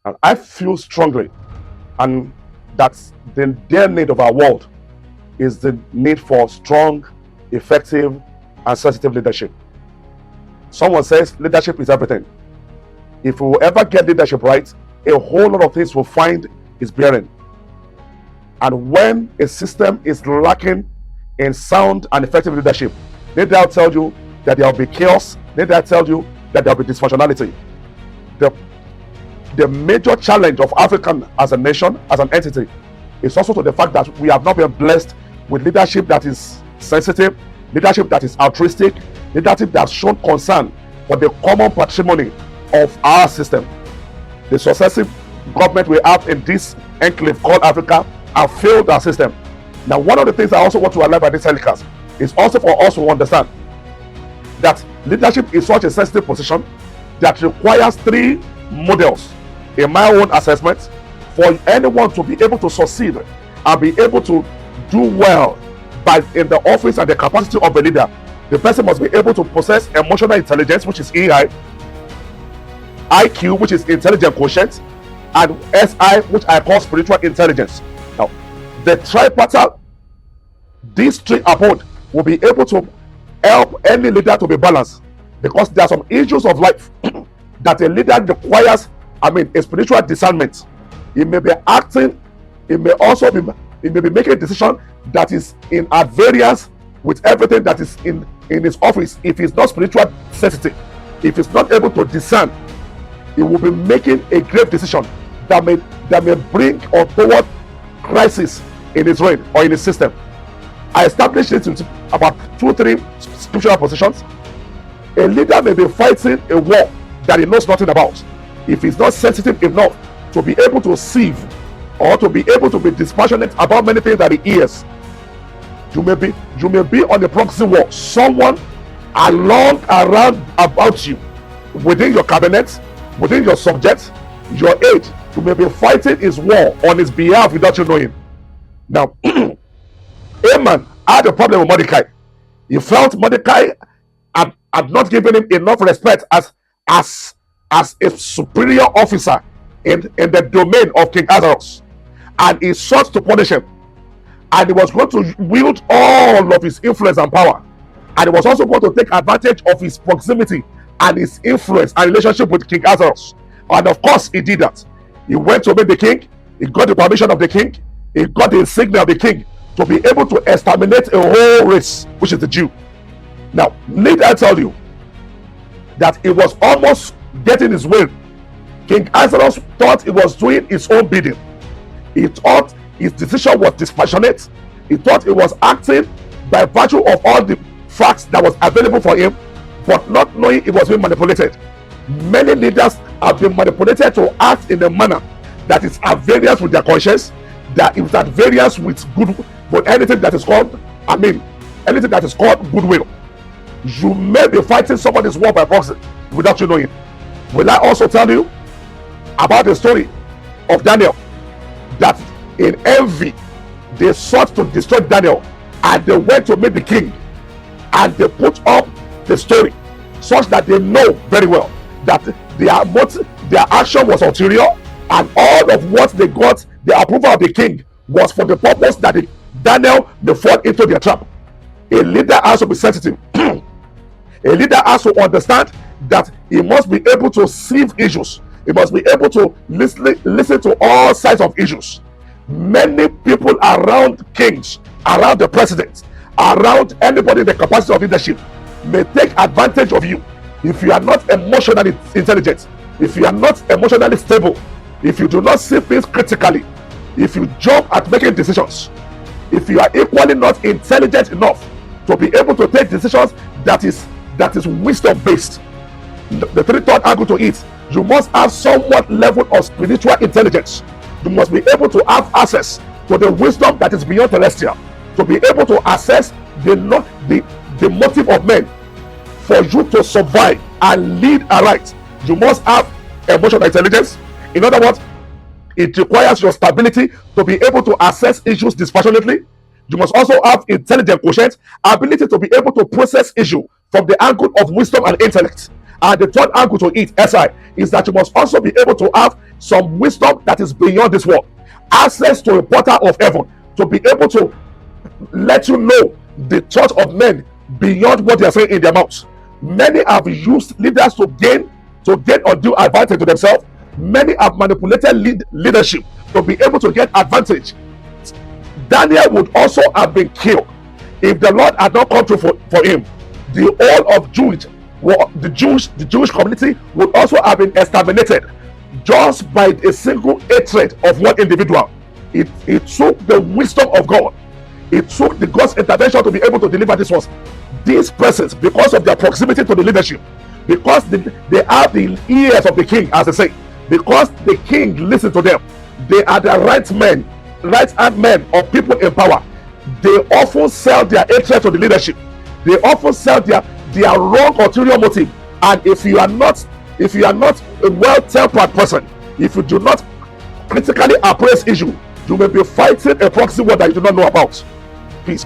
And I feel strongly, and that's the dear need of our world is the need for strong, effective, and sensitive leadership. Someone says leadership is everything. If we will ever get leadership right, a whole lot of things will find its bearing. And when a system is lacking in sound and effective leadership, then they'll tell you that there will be chaos, then they'll tell you that there will be dysfunctionality. The major challenge of Africa as a nation, as an entity, is also to the fact that we have not been blessed with leadership that is sensitive, leadership that is altruistic, leadership that has shown concern for the common patrimony of our system. The successive government we have in this enclave called Africa have failed our system. Now, one of the things I also want to highlight by this telecast is also for us to understand that leadership is such a sensitive position that requires three models in my own assessment for anyone to be able to succeed and be able to do well in the office and the capacity of a leader. The person must be able to possess emotional intelligence, which is EI, IQ, which is intelligent quotient, and SI, which I call spiritual intelligence. Now, the tripartite, these three uphold will be able to help any leader to be balanced, because there are some issues of life that a leader requires, a spiritual discernment. He may be acting, he may be making a decision that is in at variance with everything that is in his office. If he's not spiritual sensitive, if he's not able to discern, he will be making a grave decision that may bring or toward crisis in his reign or in his system. I established it in about 2-3 scriptural positions. A leader may be fighting a war that he knows nothing about. If he's not sensitive enough to be able to sieve or to be able to be dispassionate about many things that he hears, you may be on a proxy war. Someone around about you, within your cabinet, within your subjects, your aide, you may be fighting his war on his behalf without you knowing. Now, Haman had a problem with Mordecai. He felt Mordecai had not given him enough respect as a superior officer in the domain of King Ahasuerus, and he sought to punish him. And he was going to wield all of his influence and power, and he was also going to take advantage of his proximity and his influence and relationship with King Ahasuerus. And of course, he did that. He went to meet the king. He got the permission of the king. He got the insignia of the king to be able to exterminate a whole race, which is the Jew. Now, need I tell you that he was almost getting his will. King Ahasuerus thought he was doing his own bidding. He thought his decision was dispassionate. He thought he was acting by virtue of all the facts that was available for him, but not knowing he was being manipulated. Many leaders have been manipulated to act in a manner that is at variance with their conscience, that is at variance with anything that is called, anything that is called goodwill. You may be fighting somebody's war by proxy without you knowing. Will I also tell you about the story of Daniel, that in envy they sought to destroy Daniel, and they went to meet the king, and they put up the story such that they know very well that their action was ulterior, and all of what they got, the approval of the king, was for the purpose that Daniel may fall into their trap. A leader has to be sensitive. A leader has to understand that he must be able to sieve issues. He must be able to listen to all sides of issues. Many people around kings, around the president, around anybody in the capacity of leadership may take advantage of you if you are not emotionally intelligent, if you are not emotionally stable, if you do not see things critically, if you jump at making decisions, if you are equally not intelligent enough to be able to take decisions that is wisdom based. The third angle to it, you must have somewhat level of spiritual intelligence. You must be able to have access to the wisdom that is beyond terrestrial, to be able to assess the motive of men. For you to survive and lead aright, you must have emotional intelligence. In other words, it requires your stability to be able to assess issues dispassionately. You must also have intelligent quotient, ability to be able to process issue from the angle of wisdom and intellect. And the third angle to it, SI, is that you must also be able to have some wisdom that is beyond this world. Access to a portal of heaven to be able to let you know the thought of men beyond what they are saying in their mouths. Many have used leaders to gain undue advantage to themselves. Many have manipulated leadership to be able to get advantage. Daniel would also have been killed if the Lord had not come through for him. The whole of the Jewish community would also have been exterminated just by a single hatred of one individual. It took the wisdom of God. It took the God's intervention to be able to deliver this ones. These persons, because of their proximity to the leadership, because they have the ears of the king, as they say, because the king listened to them, they are the right hand men of people in power. They often sell their hatred to the leadership. They often sell their wrong ulterior motive. And if you are not a well-tempered person, if you do not critically appraise issue, you may be fighting a proxy war that you do not know about. Peace.